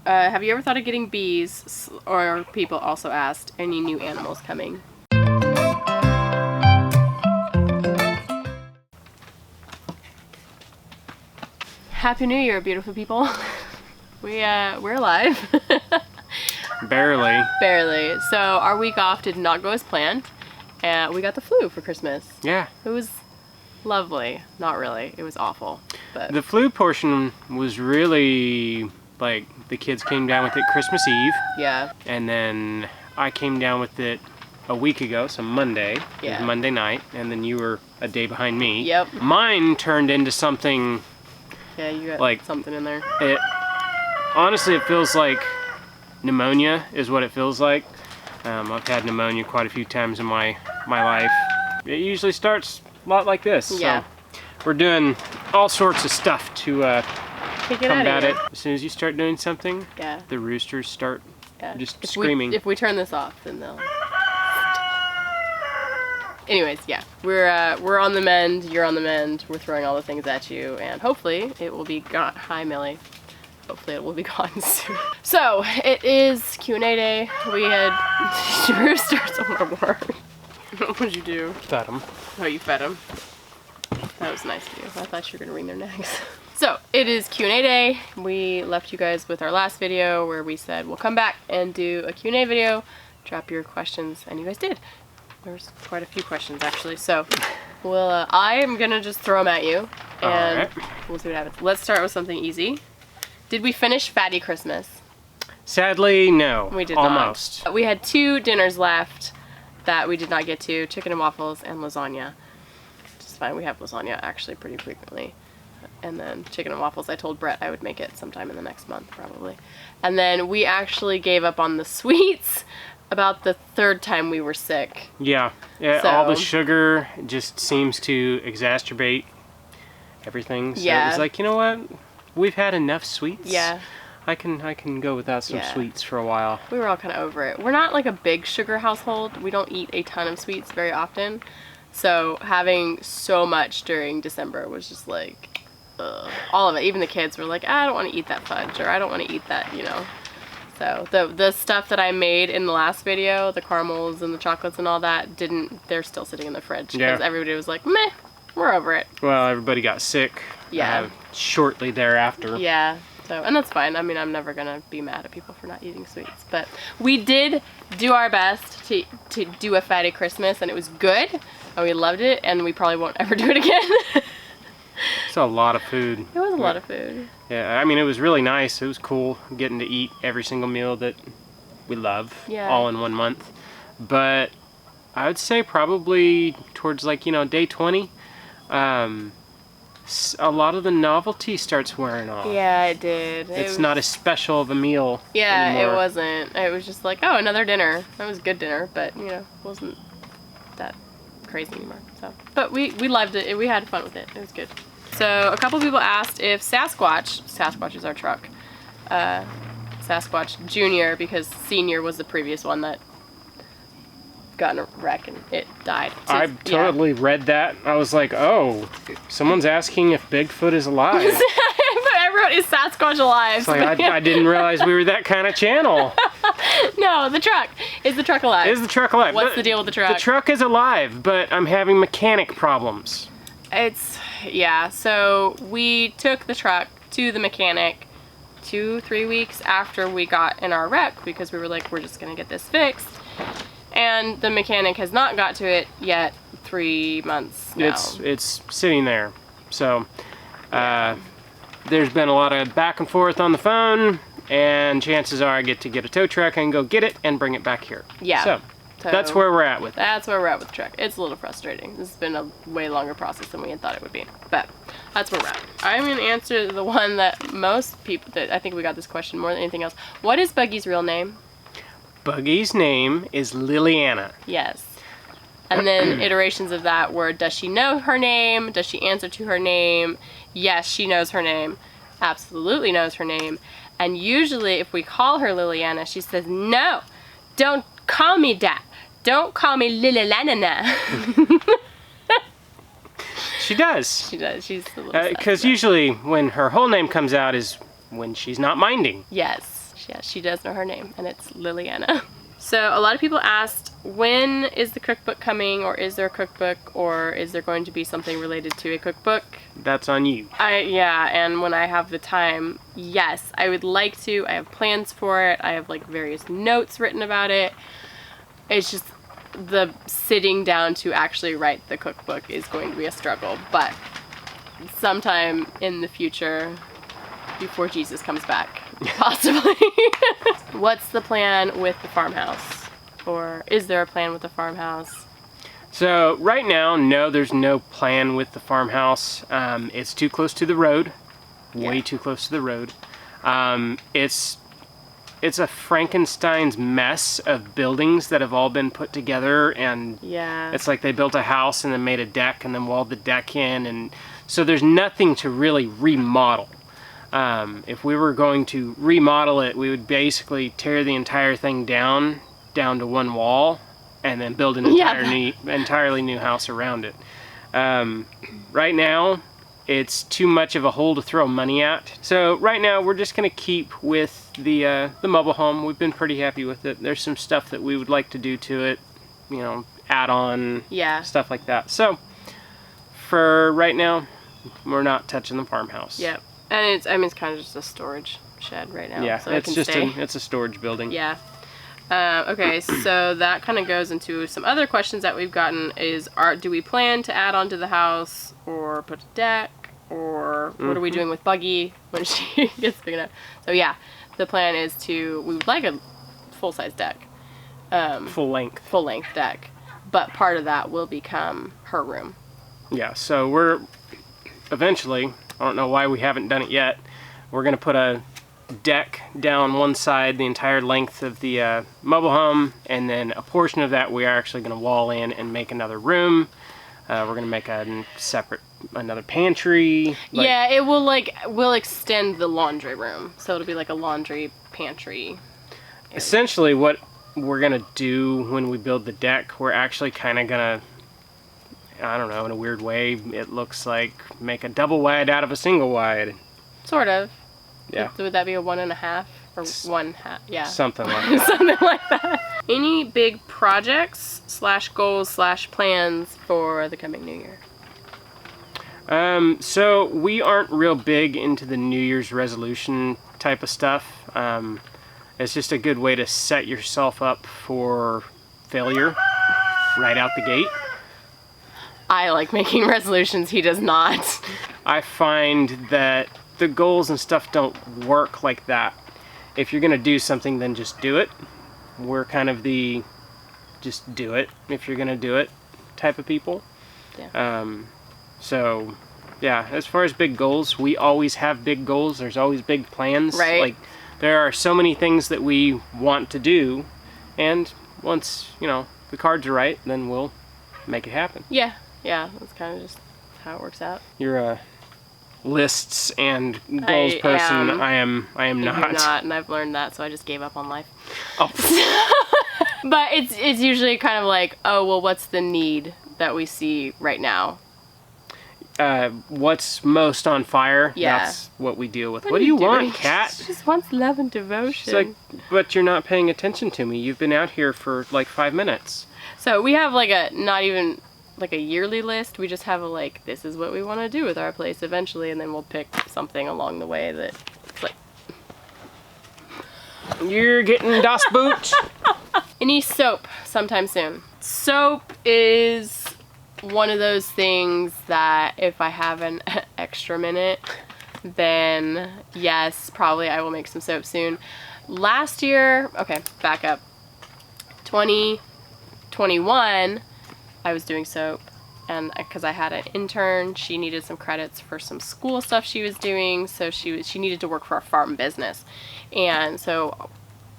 have you ever thought of getting bees? Or people also asked, any new animals coming? Happy New Year, beautiful people. We're alive. Barely. Barely. So our week off did not go as planned, and we got the flu for Christmas. Yeah. It was lovely. Not really. It was awful. But The flu portion was really, like, the kids came down with it Christmas Eve. yeah. And then I came down with it a week ago, so Monday. It Yeah. was Monday night, and then you were a day behind me. Yep. Mine turned into something, Yeah, you got like, something in there. honestly, it feels like pneumonia is what it feels like. I've had pneumonia quite a few times in my life. It usually starts a lot like this. Yeah. So we're doing all sorts of stuff to Take it out combat of it. As soon as you start doing something, Yeah. the roosters start Yeah. just screaming. If we turn this off, then they'll. Anyways, yeah, we're on the mend. You're on the mend. We're throwing all the things at you, and hopefully it will be gone. Hi, Millie. Hopefully it will be gone soon. So it is Q&A day. We had roosters on our work. What'd you do? Fed 'em. Oh, you fed them. That was nice of you. I thought you were gonna wring their necks. So it is Q&A day. We left you guys with our last video where we said we'll come back and do a Q&A video, drop your questions, and you guys did. There's quite a few questions actually. So we'll, I am gonna just throw them at you, and Alright. we'll see what happens. Let's start with something easy. Did we finish Fatty Christmas? Sadly, no. We did Almost. not. We had 2 dinners left that we did not get to: chicken and waffles and lasagna. Which is fine. We have lasagna actually pretty frequently. And then chicken and waffles, I told Brett I would make it sometime in the next month probably. And then we actually gave up on the sweets about the 3rd time we were sick. Yeah. All the sugar just seems to exacerbate everything. So Yeah. it was like, you know what? We've had enough sweets. Yeah. I can go without some Yeah. sweets for a while. We were all kind of over it. We're not like a big sugar household. We don't eat a ton of sweets very often. So having so much during December was just like, ugh. All of it. Even the kids were like, I don't want to eat that fudge, or I don't want to eat that, you know. So the stuff that I made in the last video, the caramels and the chocolates and all that, they're still sitting in the fridge. Because Yeah. everybody was like, meh, we're over it. Well, everybody got sick. Yeah. Shortly thereafter. Yeah. So, and that's fine. I mean, I'm never gonna be mad at people for not eating sweets, but we did do our best to do a Fatty Christmas, and it was good, and we loved it, and we probably won't ever do it again. It's a lot of food. It was a lot of food. Yeah, I mean, it was really nice. It was cool getting to eat every single meal that we love, Yeah. all in one month. But I would say probably towards, like, you know, day 20, a lot of the novelty starts wearing off. Yeah, it did. It's not as special of a meal Yeah, anymore. it wasn't. It was just like, oh, another dinner. That was a good dinner, but, you know, wasn't that crazy anymore. So, but we loved it. We had fun with it. It was good. So a couple people asked if Sasquatch is our truck, Sasquatch Junior, because Senior was the previous one that got in a wreck and it died. So I totally read that. I was like, oh, someone's asking if Bigfoot is alive. I wrote, is Sasquatch alive? It's like, I didn't realize we were that kind of channel. No, the truck. Is the truck alive? Is the truck alive? What's the deal with the truck? The truck is alive, but I'm having mechanic problems. Yeah, so we took the truck to the mechanic 2-3 weeks after we got in our wreck, because we were like, we're just gonna get this fixed. And the mechanic has not got to it yet. 3 months now. It's sitting there. So there's been a lot of back and forth on the phone, and chances are I get to get a tow truck and go get it and bring it back here. Yeah. So that's where we're at with it. That's where we're at with the truck. It's a little frustrating. This has been a way longer process than we had thought it would be. But that's where we're at. I'm going to answer the one that most people, that I think we got this question more than anything else. What is Buggy's real name? Buggy's name is Liliana. Yes. And then iterations of that were, does she know her name? Does she answer to her name? Yes, she knows her name. Absolutely knows her name. And usually if we call her Liliana, she says, no, don't call me that. Don't call me Liliana. She does. She does. She's a little Because usually when her whole name comes out is when she's not minding. Yes. Yeah, she does know her name, and it's Liliana. So a lot of people asked, when is the cookbook coming, or is there a cookbook, or is there going to be something related to a cookbook? That's on you. Yeah, and when I have the time, yes, I would like to. I have plans for it. I have like various notes written about it. It's just the sitting down to actually write the cookbook is going to be a struggle, but sometime in the future, before Jesus comes back, possibly. What's the plan with the farmhouse? Or is there a plan with the farmhouse? So right now, no, there's no plan with the farmhouse. It's too close to the road, way too close to the road. It's a Frankenstein's mess of buildings that have all been put together, and it's like they built a house and then made a deck and then walled the deck in, and so there's nothing to really remodel. If we were going to remodel it, we would basically tear the entire thing down to one wall and then build an entirely new house around it. Right now, it's too much of a hole to throw money at. So right now, we're just going to keep with the mobile home. We've been pretty happy with it. There's some stuff that we would like to do to it, you know, add on, stuff like that. So for right now, we're not touching the farmhouse. Yep. And it's kind of just a storage shed right now. Yeah, so it's just it's a storage building. Yeah. Okay, so that kind of goes into some other questions that we've gotten is, do we plan to add on to the house or put a deck, or what are we doing with Buggy when she gets big enough? So yeah, the plan is we would like a full-size deck. Full length deck. But part of that will become her room. Yeah, so we're eventually, I don't know why we haven't done it yet, we're going to put a deck down one side the entire length of the mobile home, and then a portion of that we are actually going to wall in and make another room. We're going to make another pantry. Yeah, it will we'll extend the laundry room, so it'll be like a laundry pantry area. Essentially what we're going to do when we build the deck, we're actually kind of going to, I don't know, in a weird way, it looks like make a double wide out of a single wide. Sort of. Yeah. Would that be a 1.5 or 1/2? Yeah. Something like that. Something like that. Any big projects / goals / plans for the coming new year? So we aren't real big into the New Year's resolution type of stuff. It's just a good way to set yourself up for failure right out the gate. I like making resolutions, he does not. I find that the goals and stuff don't work like that. If you're gonna do something, then just do it. We're kind of the just do it if you're gonna do it type of people. Yeah. So yeah, as far as big goals, we always have big goals. There's always big plans. Right. Like there are so many things that we want to do, and once, you know, the cards are right, then we'll make it happen. Yeah, that's kind of just how it works out. You're a lists and goals person. I am not. You're not, and I've learned that, so I just gave up on life. Oh. But it's usually kind of like, oh, well, what's the need that we see right now? What's most on fire? Yeah. That's what we deal with. What do you want, Kat? She just wants love and devotion. She's like, but you're not paying attention to me. You've been out here for like 5 minutes. So we have like not even like a yearly list. We just have this is what we want to do with our place eventually, and then we'll pick something along the way that it's like, you're getting das Boot. Any soap sometime soon. Soap is one of those things that if I have an extra minute, then yes, probably I will make some soap soon. Last year, okay, back up. 2021, I was doing soap, and because I had an intern, she needed some credits for some school stuff she was doing, so she needed to work for a farm business, and so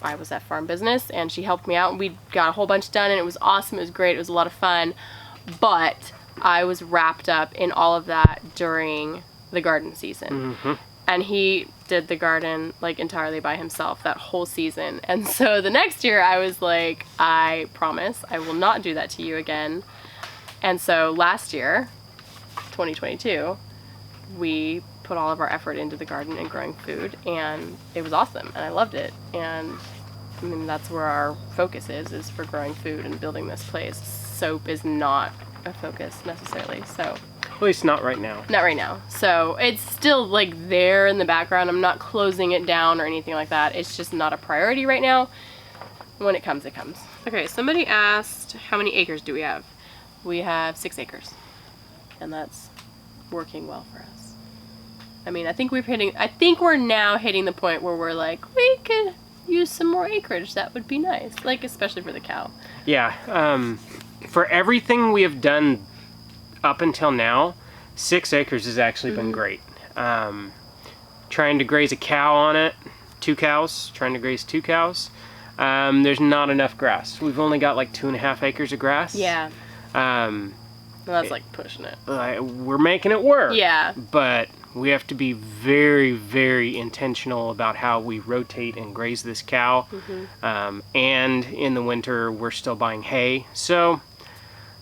I was at farm business, and she helped me out, and we got a whole bunch done, and it was awesome. It was great. It was a lot of fun, but I was wrapped up in all of that during the garden season. Mm-hmm. And he did the garden like entirely by himself that whole season. And so the next year I was like, I promise I will not do that to you again. And so last year, 2022, we put all of our effort into the garden and growing food, and it was awesome, and I loved it. And I mean, that's where our focus is for growing food and building this place. Soap is not a focus necessarily, so. At least not right now. Not right now. So it's still like there in the background. I'm not closing it down or anything like that. It's just not a priority right now. When it comes, it comes. Okay, somebody asked, how many acres do we have? We have 6 acres. And that's working well for us. I mean, I think we're now hitting the point where we're like, we could use some more acreage. That would be nice. Like, especially for the cow. Yeah. For everything we have done up until now, 6 acres has actually been great. Trying to graze a cow on it, 2 cows, trying to graze 2 cows. There's not enough grass. We've only got like 2.5 acres of grass. Yeah. Well, that's like pushing it. We're making it work. Yeah. But we have to be very, very intentional about how we rotate and graze this cow. And in the winter, we're still buying hay. So,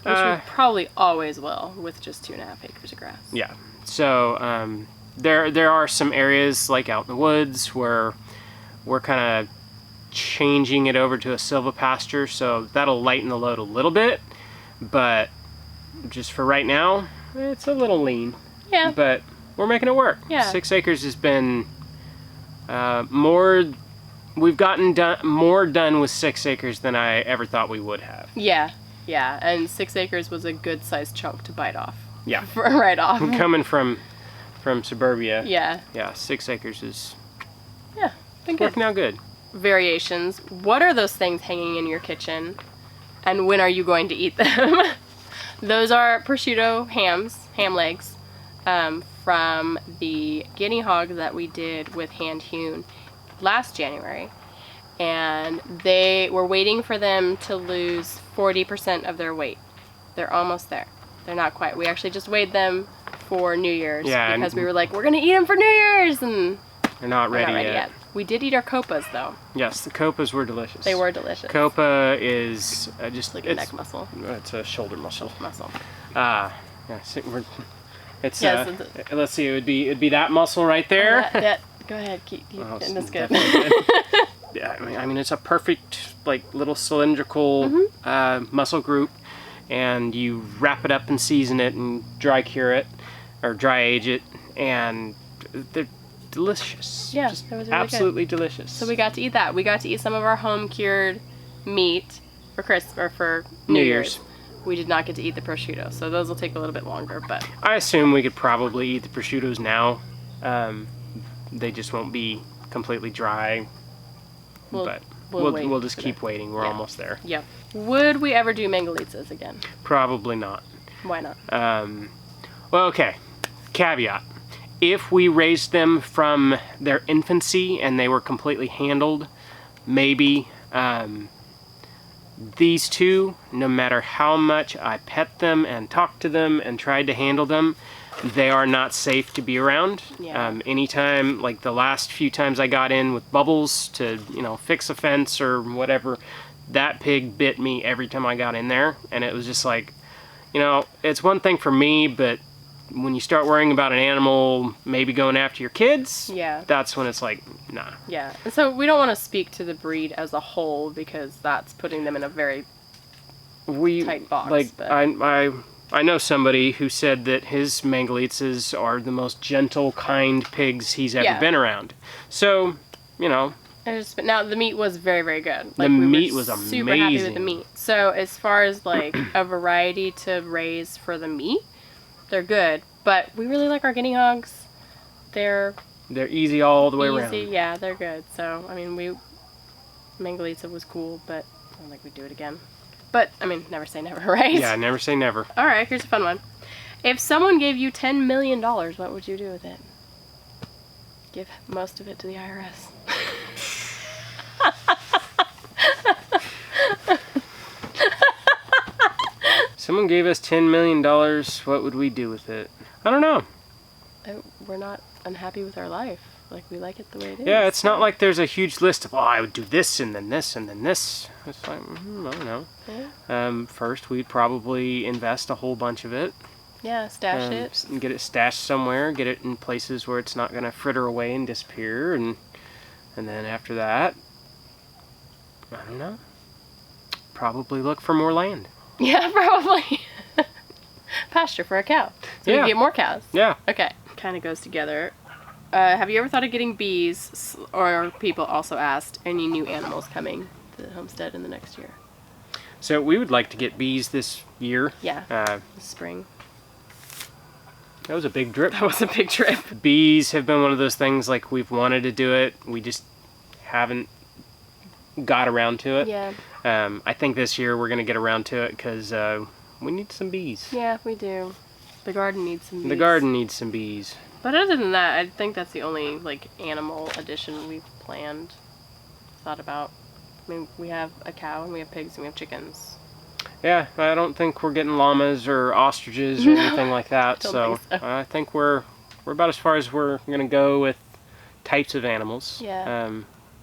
which we probably always will with just 2.5 acres of grass. Yeah. So there are some areas like out in the woods where we're kind of changing it over to a silvopasture, so that'll lighten the load a little bit. But just for right now, it's a little lean. Yeah. But we're making it work. Yeah. 6 acres has been more. We've gotten more done with 6 acres than I ever thought we would have. Yeah. Yeah, and 6 acres was a good sized chunk to bite off. Yeah. Right off. Coming from suburbia. Yeah. Yeah, 6 acres is. Yeah, been good. Working out good. Variations. What are those things hanging in your kitchen, and when are you going to eat them? Those are prosciutto ham legs, from the guinea hog that we did with hand hewn last January. And we're waiting for them to lose 40% of their weight. They're almost there. They're not quite. We actually just weighed them for New Year's because we were like, we're going to eat them for New Year's, and they're not ready yet. We did eat our copas, though. Yes, the copas were delicious. They were delicious. Copa is just like a neck muscle. It's a shoulder muscle. Yeah, it's let's see, it'd be that muscle right there. Go ahead, that's good. Yeah, I mean it's a perfect like little cylindrical muscle group, and you wrap it up and season it and dry cure it or dry age it, and they're delicious. Yeah, just it was really absolutely good. Delicious. So we got to eat that. We got to eat some of our home cured meat for New Year's. We did not get to eat the prosciutto, so those will take a little bit longer. But I assume we could probably eat the prosciuttos now. They just won't be completely dry. We'll just keep waiting. We're almost there. Yep. Would we ever do mangalitas again? Probably not. Why not? Well, okay. Caveat. If we raised them from their infancy and they were completely handled, maybe. These two, no matter how much I pet them and talk to them and tried to handle them, they are not safe to be around. Yeah. Anytime, like the last few times I got in with Bubbles to, fix a fence or whatever, that pig bit me every time I got in there. And it was just like, it's one thing for me, but when you start worrying about an animal maybe going after your kids, that's when it's like, nah. Yeah. And so we don't want to speak to the breed as a whole because that's putting them in a very tight box. Like, I know somebody who said that his Mangalitses are the most gentle, kind pigs he's ever been around. So, Now, the meat was very, very good. Like, the meat was amazing. Super happy with the meat. So, as far as, like, a variety to raise for the meat, they're good. But we really like our guinea hogs. They're easy all the way around. Yeah, they're good. So, I mean, Mangalitsa was cool, but I don't think we'd do it again. But, I mean, never say never, right? Yeah, never say never. All right, here's a fun one. If someone gave you $10 million, what would you do with it? Give most of it to the IRS. Someone gave us $10 million, what would we do with it? I don't know. We're not unhappy with our life. Like, we like it the way it is. Yeah, it's not like there's a huge list of, I would do this and then this and then this. It's like, I don't know. Yeah. First, we'd probably invest a whole bunch of it. Yeah, stash it. And get it stashed somewhere. Get it in places where it's not going to fritter away and disappear. And then after that, I don't know. Probably look for more land. Yeah, probably. Pasture for a cow. So we can get more cows. Yeah. Okay. Kind of goes together. Have you ever thought of getting bees, or people also asked, any new animals coming to the homestead in the next year? So we would like to get bees this year. Yeah, this spring. That was a big drip. That was a big trip. Bees have been one of those things, like, we've wanted to do it. We just haven't got around to it. Yeah. I think this year we're going to get around to it because we need some bees. Yeah, we do. The garden needs some bees. The garden needs some bees. But other than that, I think that's the only, like, animal addition we've thought about. I mean, we have a cow, and we have pigs, and we have chickens. Yeah, I don't think we're getting llamas or ostriches or anything like that. Don't think so. I think we're about as far as we're going to go with types of animals. Yeah.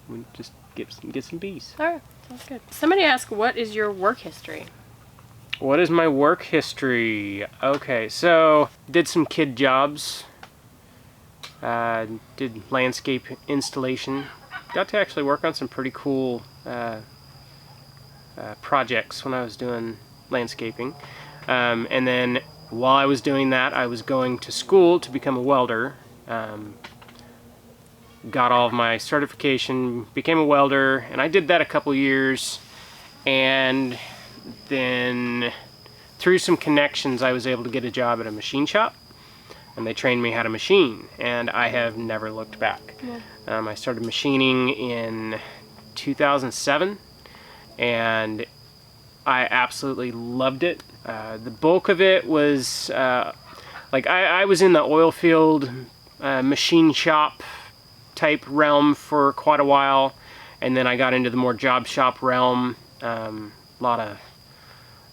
We just get some bees. All right, sounds good. Somebody asked, what is your work history? What is my work history? Okay, so did some kid jobs. Did landscape installation. Got to actually work on some pretty cool projects when I was doing landscaping. And then while I was doing that, I was going to school to become a welder. Got all of my certification, became a welder, and I did that a couple years. And then through some connections, I was able to get a job at a machine shop. And they trained me how to machine, and I have never looked back. Yeah. I started machining in 2007, and I absolutely loved it. The bulk of it was, like, I was in the oil field machine shop type realm for quite a while, and then I got into the more job shop realm. A lot of,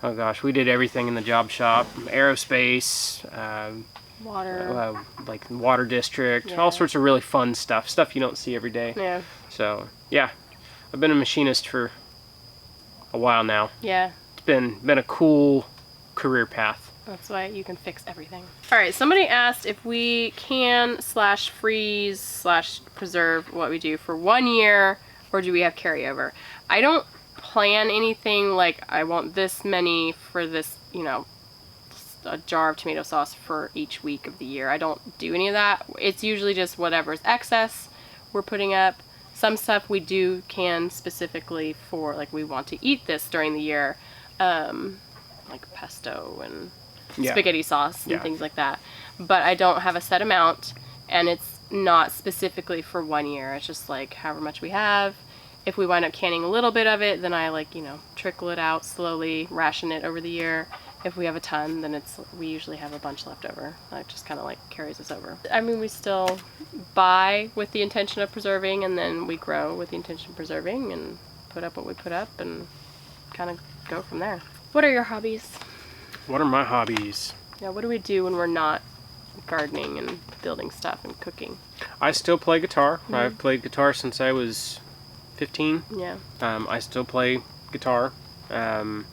oh gosh, we did everything in the job shop. Aerospace, water, like water district, all sorts of really fun stuff you don't see every day. Yeah. So yeah, I've been a machinist for a while now. Yeah. It's been a cool career path. That's why you can fix everything. All right, somebody asked if we can /freeze/ preserve what we do for 1 year, or do we have carryover? I don't plan anything like I want this many for this, you know, a jar of tomato sauce for each week of the year. I don't do any of that. It's usually just whatever's excess we're putting up. Some stuff we do can specifically for, like, we want to eat this during the year, like pesto and spaghetti sauce and things like that. But I don't have a set amount, and it's not specifically for 1 year. It's just like however much we have. If we wind up canning a little bit of it, then I, like, you know, trickle it out slowly, ration it over the year. If we have a ton, then we usually have a bunch left over. That just kind of, like, carries us over. I mean, we still buy with the intention of preserving, and then we grow with the intention of preserving and put up what we put up and kind of go from there. What are your hobbies? What are my hobbies? Yeah, what do we do when we're not gardening and building stuff and cooking? I still play guitar. I've played guitar since I was 15. Yeah. I still play guitar. And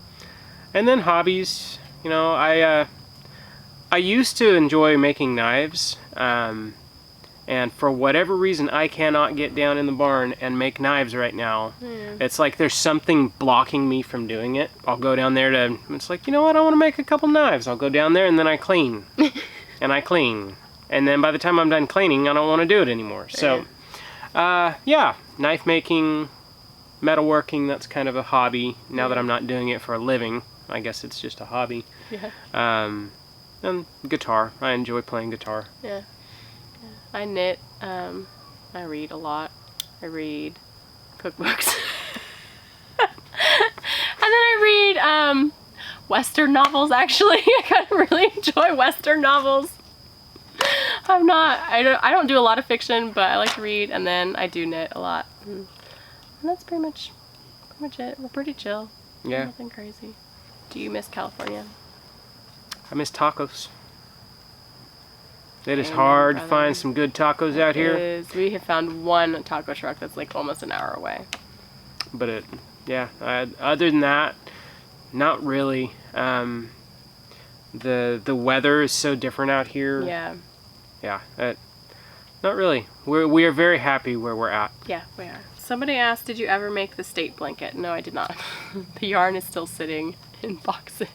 then hobbies, you know, I used to enjoy making knives, and for whatever reason I cannot get down in the barn and make knives right now. It's like there's something blocking me from doing it. I'll go down there it's like, you know what, I want to make a couple knives. I'll go down there and then I clean. And I clean. And then by the time I'm done cleaning, I don't want to do it anymore. So, yeah, knife making, metalworking, that's kind of a hobby. Now that I'm not doing it for a living, I guess it's just a hobby. Yeah. And guitar. I enjoy playing guitar. Yeah. I knit. I read a lot. I read cookbooks. And then I read Western novels, actually. I kind of really enjoy Western novels. I don't do a lot of fiction, but I like to read, and then I do knit a lot. And that's pretty much it. We're pretty chill. Yeah. Nothing crazy. Do you miss California? I miss tacos. It is hard to find some good tacos out here. It is. We have found one taco truck that's like almost an hour away. But other than that, not really. The weather is so different out here. Yeah. Yeah. Not really. We are very happy where we're at. Yeah, we are. Somebody asked, did you ever make the state blanket? No, I did not. The yarn is still sitting in boxes.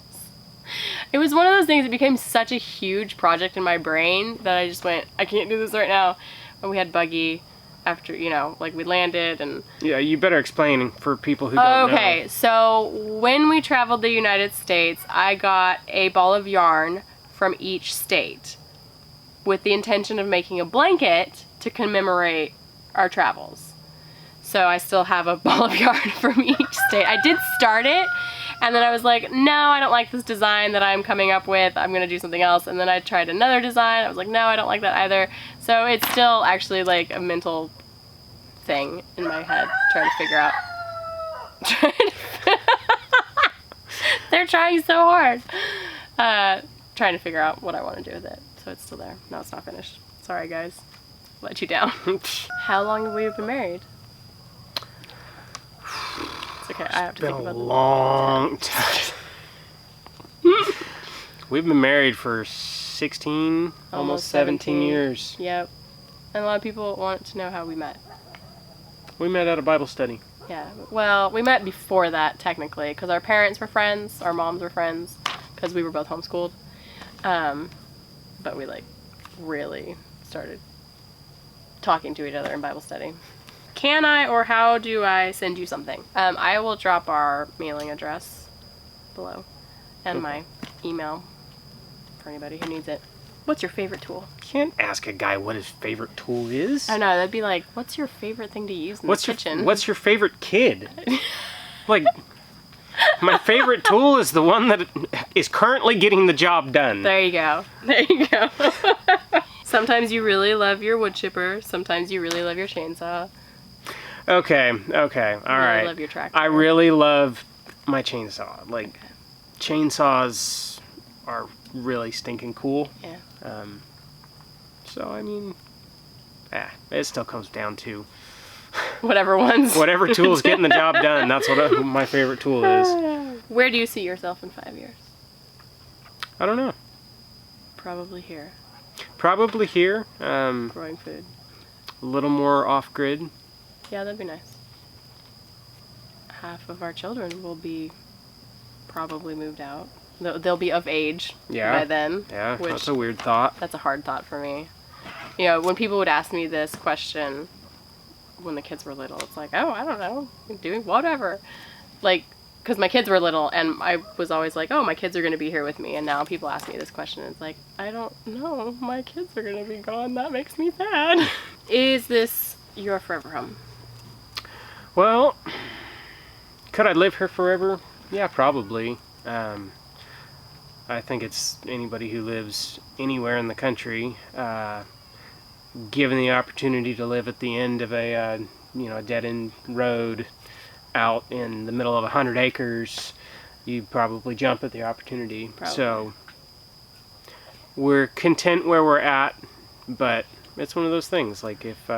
It was one of those things that became such a huge project in my brain that I just went, I can't do this right now. And we had Buggy after, you know, like we landed and... Yeah, you better explain for people who don't know. Okay, so when we traveled the United States, I got a ball of yarn from each state with the intention of making a blanket to commemorate our travels. So I still have a ball of yarn from each state. I did start it, and then I was like, no, I don't like this design that I'm coming up with. I'm gonna do something else. And then I tried another design. I was like, no, I don't like that either. So it's still actually like a mental thing in my head, trying to figure out. They're trying so hard. Trying to figure out what I want to do with it. So it's still there. No, it's not finished. Sorry, guys. Let you down. How long have we been married? It's okay. I have to think about it. It's been a long time. We've been married for 16, almost 17 years. Yep. And a lot of people want to know how we met. We met at a Bible study. Yeah. Well, we met before that, technically, because our parents were friends, our moms were friends, because we were both homeschooled. But we, like, really started talking to each other in Bible study. Can I or how do I send you something? I will drop our mailing address below and my email for anybody who needs it. What's your favorite tool? Can't ask a guy what his favorite tool is. I know, that'd be like, what's your favorite thing to use in the kitchen? What's your favorite kid? Like, my favorite tool is the one that is currently getting the job done. There you go. There you go. Sometimes you really love your wood chipper. Sometimes you really love your chainsaw. Okay, all right. I love your tractor. I really love my chainsaw. Like, chainsaws are really stinking cool. Yeah. So, I mean, it still comes down to whatever tool's getting the job done. That's what my favorite tool is. Where do you see yourself in 5 years? I don't know. Probably here. Probably here. Growing food. A little more off-grid. Yeah, that'd be nice. Half of our children will be probably moved out. They'll be of age by then. Yeah, that's a weird thought. That's a hard thought for me. You know, when people would ask me this question when the kids were little, it's like, oh, I don't know, I'm doing whatever. Like, because my kids were little, and I was always like, oh, my kids are going to be here with me. And now people ask me this question, and it's like, I don't know, my kids are going to be gone. That makes me sad. Is this your forever home? Well, could I live here forever? Yeah, probably. I think it's anybody who lives anywhere in the country, given the opportunity to live at the end of a dead-end road out in the middle of 100 acres, you probably jump at the opportunity. Probably. So we're content where we're at, but it's one of those things. Like if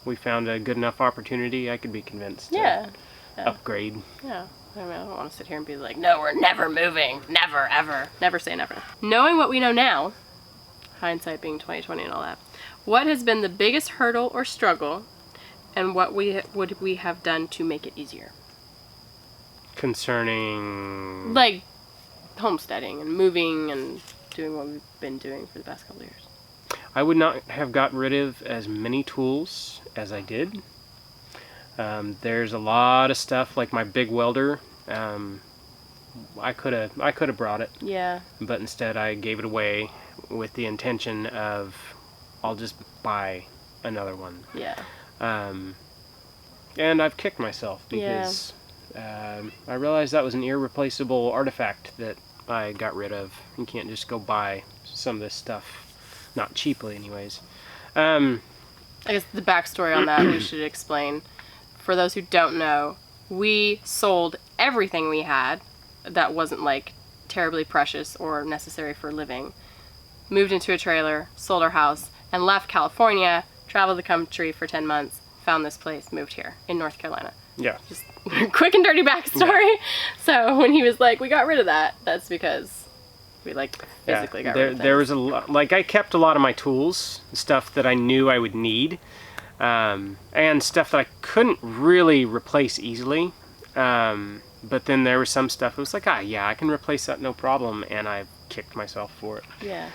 we found a good enough opportunity, I could be convinced to upgrade. Yeah. I mean, I don't want to sit here and be like, no, we're never moving. Never, ever. Never say never. Knowing what we know now, hindsight being 20/20 and all that, what has been the biggest hurdle or struggle, and what would we have done to make it easier? Concerning... like homesteading and moving and doing what we've been doing for the past couple of years. I would not have gotten rid of as many tools as I did. There's a lot of stuff, like my big welder. I could have brought it. Yeah. But instead I gave it away with the intention of I'll just buy another one. Yeah. And I've kicked myself because I realized that was an irreplaceable artifact that I got rid of. You can't just go buy some of this stuff, not cheaply anyways. I guess the backstory on that we should explain. For those who don't know, we sold everything we had that wasn't like terribly precious or necessary for living, moved into a trailer, sold our house, and left California, traveled the country for 10 months, found this place, moved here in North Carolina. Yeah. Just quick and dirty backstory. Yeah. So when he was like, we got rid of that, that's because We like physically got rid of things. There was a lot, like I kept a lot of my tools, stuff that I knew I would need, and stuff that I couldn't really replace easily. But then there was some stuff that was like, yeah, I can replace that no problem, and I kicked myself for it. Yeah.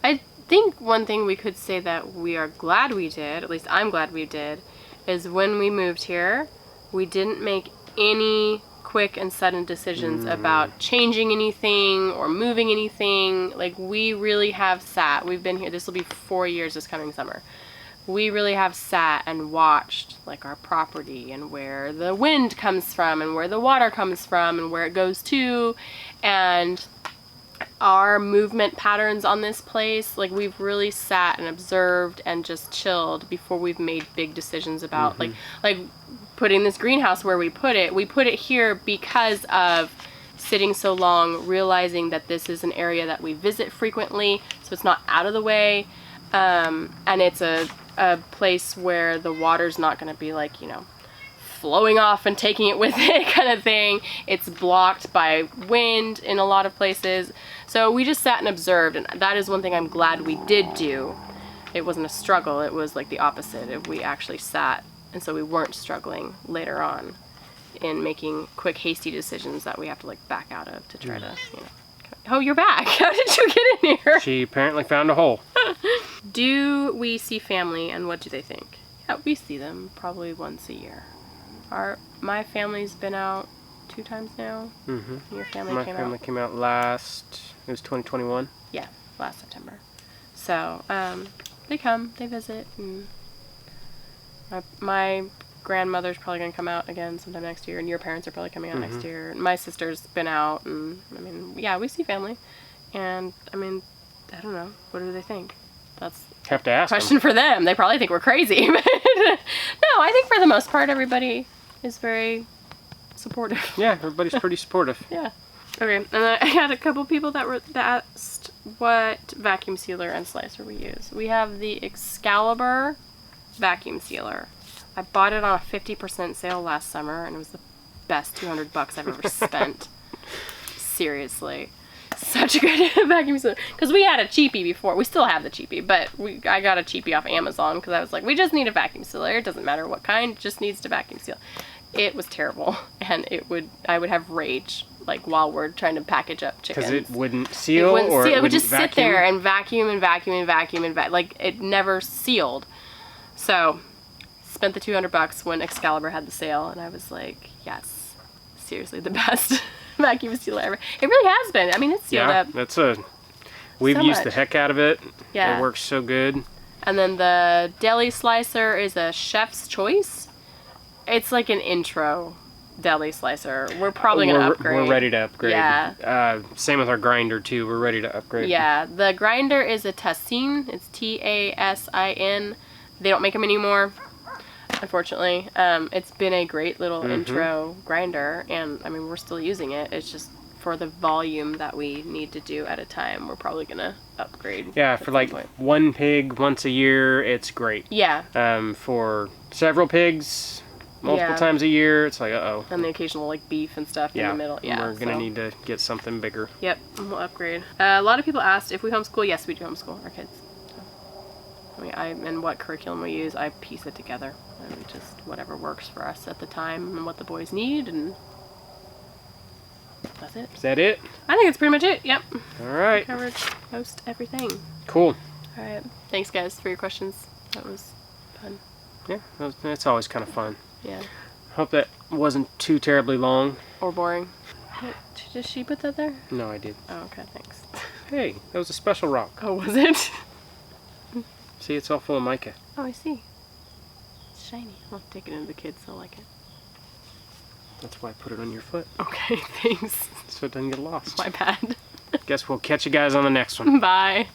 I think one thing we could say that we are glad we did, at least I'm glad we did, is when we moved here, we didn't make any quick and sudden decisions about changing anything or moving anything. Like, we really have sat. We've been here. This will be 4 years this coming summer. We really have sat and watched like our property and where the wind comes from and where the water comes from and where it goes to, and our movement patterns on this place. Like, we've really sat and observed and just chilled before we've made big decisions about like putting this greenhouse where we put it. We put it here because of sitting so long, realizing that this is an area that we visit frequently, so it's not out of the way, and it's a place where the water's not going to be like, you know, flowing off and taking it with it kind of thing. It's blocked by wind in a lot of places. So we just sat and observed, and that is one thing I'm glad we did do. It wasn't a struggle, it was like the opposite. We actually sat, and so we weren't struggling later on in making quick, hasty decisions that we have to like back out of to try to, you know. Oh, you're back. How did you get in here? She apparently found a hole. Do we see family, and what do they think? Yeah, we see them probably once a year. My family's been out 2 times now. Your family My came family out? came out last, it was 2021. Yeah, last September. So, they come, they visit, and my grandmother's probably going to come out again sometime next year, and your parents are probably coming out next year. My sister's been out, and I mean, yeah, we see family. And I mean, I don't know, what do they think? That's Have to ask question them. for them. They probably think we're crazy. But no, I think for the most part, everybody is very supportive. Yeah, everybody's pretty supportive. Yeah. Okay, and then I had a couple people that asked what vacuum sealer and slicer we use. We have the Excalibur vacuum sealer. I bought it on a 50% sale last summer, and it was the best $200 I've ever spent. Seriously. Such a good vacuum sealer. Because we had a cheapie before. We still have the cheapie, but I got a cheapie off Amazon because I was like, we just need a vacuum sealer. It doesn't matter what kind, it just needs to vacuum seal. It was terrible, and I would have rage like while we're trying to package up chickens. Because it wouldn't seal, or it would just vacuum? sit there and vacuum and vacuum and vacuum and like it never sealed. So spent the $200 when Excalibur had the sale, and I was like, yes, seriously, the best vacuum sealer ever. It really has been. I mean, it's sealed up. We've so used much. the heck out of it. Yeah. It works so good. And then the deli slicer is a chef's choice. It's like an intro deli slicer. We're probably going to upgrade. We're ready to upgrade. Yeah. Same with our grinder, too. We're ready to upgrade. Yeah. The grinder is a Tassin. It's Tasin. They don't make them anymore, unfortunately. It's been a great little intro grinder, and I mean, we're still using it. It's just for the volume that we need to do at a time, we're probably going to upgrade. Yeah, for like one pig once a year, it's great. Yeah. For several pigs multiple times a year, it's like, uh-oh. And the occasional like beef and stuff in the middle. Yeah, we're going to need to get something bigger. Yep, we'll upgrade. A lot of people asked if we homeschool. Yes, we do homeschool our kids. So, I mean, and what curriculum we use, I piece it together. And just whatever works for us at the time and what the boys need, and that's it. Is that it? I think it's pretty much it. Yep. All right. Covered most everything. Cool. All right. Thanks, guys, for your questions. That was fun. Yeah, that's always kind of fun. Yeah. Hope that wasn't too terribly long. Or boring. Did she put that there? No, I did. Oh, okay. Thanks. Hey, that was a special rock. Oh, was it? See, it's all full of mica. Oh, I see. It's shiny. I'll take it into the kids. They'll like it. That's why I put it on your foot. Okay, thanks. So it doesn't get lost. My bad. Guess we'll catch you guys on the next one. Bye.